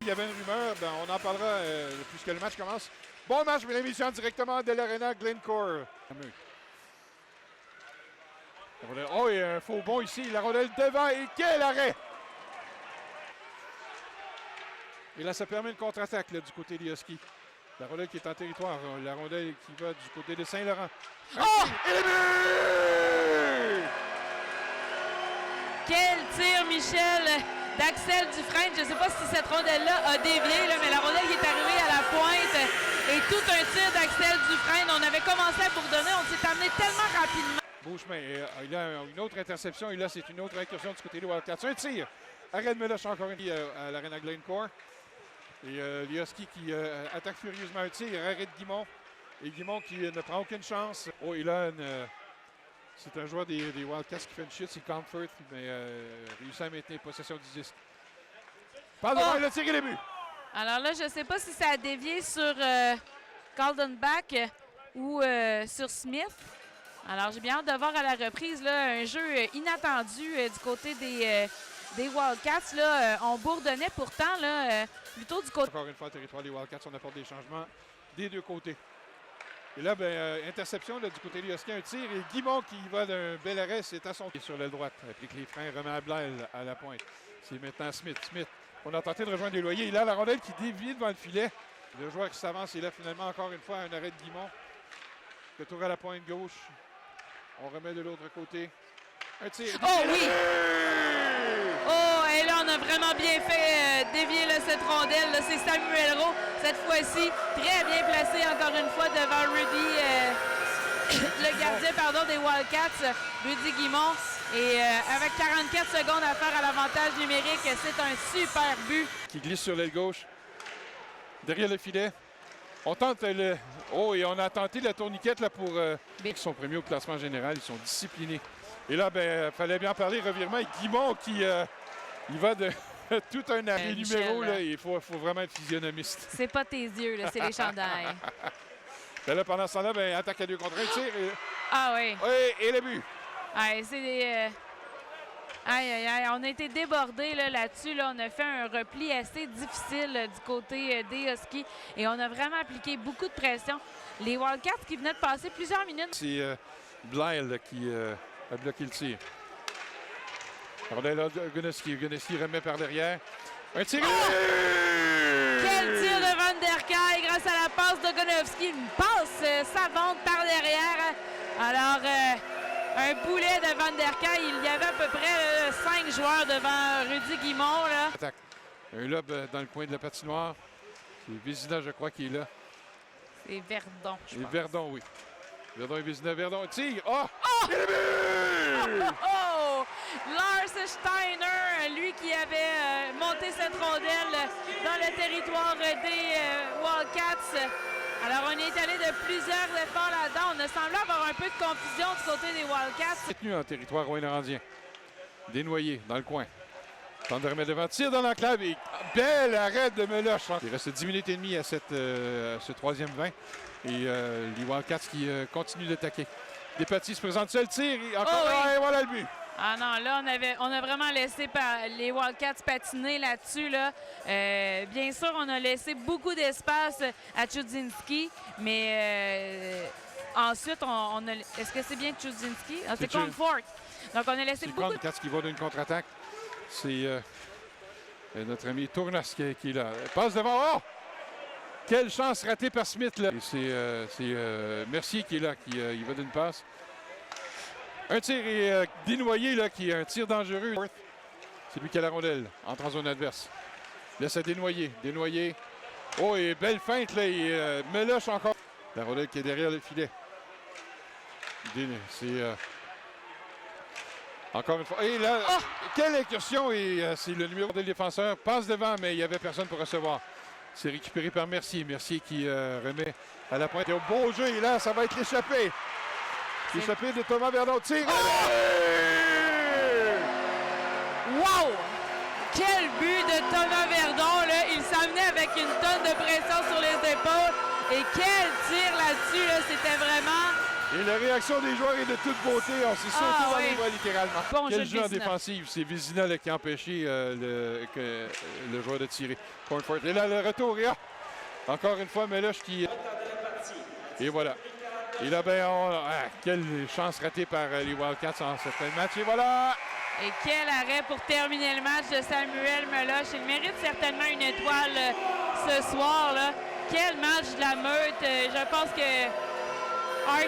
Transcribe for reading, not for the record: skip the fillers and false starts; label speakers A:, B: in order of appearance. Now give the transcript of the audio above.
A: Il y avait une rumeur, ben, on en parlera puisque le match commence. Bon match, mesdames et messieurs, directement de l'Arena Glencore. Oh, il y a un faux bond ici. La rondelle devant et quel arrêt! Et là, ça permet une contre-attaque du côté des Huskies. La rondelle qui est en territoire. La rondelle qui va du côté de Saint-Laurent.
B: Oh!
A: Et le but!
B: Quel tir, Michel, d'Axel Dufresne. Je ne sais pas si cette rondelle-là a dévié, là, mais la rondelle qui est arrivée à la pointe. Et tout un tir d'Axel Dufresne. On avait commencé à bourdonner. On s'est amené tellement rapidement.
A: Beau chemin. Il a une autre interception. Et là, c'est une autre incursion du côté des Wildcats. Un tir. Arrêt de Meloche encore une fois à l'Arena Glencore. Et les Huskies qui attaquent furieusement un tir. Arrêt de Guimont. Et Guimont qui ne prend aucune chance. Oh, et là, c'est un joueur des Wildcats qui fait une chute. C'est Comfort, mais réussit à maintenir possession du disque. Pas devant, il a tiré les buts.
B: Alors là, je ne sais pas si ça a dévié sur Caldenbach ou sur Smith. Alors, j'ai bien hâte de voir à la reprise là, un jeu inattendu du côté des Wildcats. Là, on bourdonnait pourtant là, plutôt du côté.
A: Encore une fois, le territoire des Wildcats, on apporte des changements des deux côtés. Et là, ben, interception là, du côté des Huskies, un tir. Et Guimont qui va d'un bel arrêt, c'est à son pied sur l'aile droite. Applique les freins, remet à Blaise à la pointe. C'est maintenant Smith. On a tenté de rejoindre les loyers. Il a la rondelle qui dévie devant le filet. Le joueur qui s'avance, et là, finalement, encore une fois, un arrêt de Guimont. Retour à la pointe gauche. On remet de l'autre côté. Un tir.
B: Oh oui! Oh, et là, on a vraiment bien fait dévier là, cette rondelle. C'est Samuel Rowe, cette fois-ci, très bien placé encore une fois devant Rudy, le gardien des Wildcats, Rudy Guimont. Et avec 44 secondes à faire à l'avantage numérique, c'est un super but.
A: Qui glisse sur l'aile gauche. Derrière le filet. On tente le... Oh, et on a tenté la tourniquette là, pour... Ils sont premiers au classement général, ils sont disciplinés. Et là, ben, fallait bien parler, revirement. Et Guimont qui il va de tout un arrêt numéro. Là, il faut vraiment être physionomiste.
B: C'est pas tes yeux, là, c'est les chandails.
A: Ben là, pendant ce temps-là, ben, attaque à 2 contre 1, tir. Et...
B: Ah oui.
A: Oui, et le but.
B: Ouais, c'est des... Aïe, on a été débordés là-dessus. Là, on a fait un repli assez difficile du côté des Huskies et on a vraiment appliqué beaucoup de pression. Les Wildcats qui venaient de passer plusieurs minutes.
A: C'est Blyle qui a bloqué le tir. Ogoneski remet par derrière. Un tir!
B: Oh! Quel tir de Van der Kay grâce à la passe d'Ogonovski. Une passe savante par derrière. Alors... un boulet de Van der Kay. Il y avait à peu près 5 joueurs devant Rudy Guimont. Là.
A: Attaque. Un lob dans le coin de la patinoire. C'est Vézina, je crois, qui est là.
B: C'est Verdon, je pense.
A: Verdon, oui. Verdon et Vézina. Verdon. Tir! Oh!
B: Oh! Et le but! Oh! Lars Steiner, lui qui avait monté cette rondelle dans le territoire des Wildcats. Alors, on est allé de plusieurs efforts là-dedans. On a semblé avoir un peu de confusion du côté des Wildcats.
A: Tenu en territoire rouyn-norandien. Dénoyé dans le coin. Tente de remettre devant. Tire dans l'enclave et bel arrêt de Meloche. Il reste 10 minutes et demie à ce troisième 20. Et les Wildcats qui continuent d'attaquer. Despatie se présente seul. Tire. Et encore et voilà le but.
B: Ah non, là, on a vraiment laissé les Wildcats patiner là-dessus. Là. Bien sûr, on a laissé beaucoup d'espace à Chudzinski, mais ensuite, on a... Est-ce que c'est bien Chudzinski? Ah, c'est Comfort. Donc, on a laissé beaucoup...
A: C'est Wildcats qui va d'une contre-attaque. C'est notre ami Tournas qui est là. Passe devant. Oh! Quelle chance ratée par Smith, là. Et c'est Mercier qui est là, il va d'une passe. Un tir et dénoyé, là, qui est un tir dangereux. C'est lui qui a la rondelle, entre en zone adverse. Laisse à dénoyer. Oh, et belle feinte, là. Et Meloche encore. La rondelle qui est derrière le filet. C'est... encore une fois. Et là, quelle incursion! Et c'est le numéro de défenseur. Passe devant, mais il n'y avait personne pour recevoir. C'est récupéré par Mercier. Mercier qui remet à la pointe. Et au beau jeu, et là, ça va être l'échappée. L'échappée de Thomas Verdon. Tire!
B: Wow! Quel but de Thomas Verdon! Là. Il s'amenait avec une tonne de pression sur les épaules. Et quel tir là-dessus! Là. C'était vraiment
A: Et la réaction des joueurs est de toute beauté. On s'est sauté dans les bras littéralement.
B: Bon
A: Quel
B: jeu
A: jeu en
B: Vézina.
A: défensive. C'est Vézina là, qui a empêché le joueur de tirer. Cornford. Et là, le retour. Et encore une fois, Meloche qui... Et voilà. Et là, quelle chance ratée par les Wildcats en certains matchs. Et voilà!
B: Et quel arrêt pour terminer le match de Samuel Meloche. Il mérite certainement une étoile ce soir, là. Quel match de la Meute. Je pense que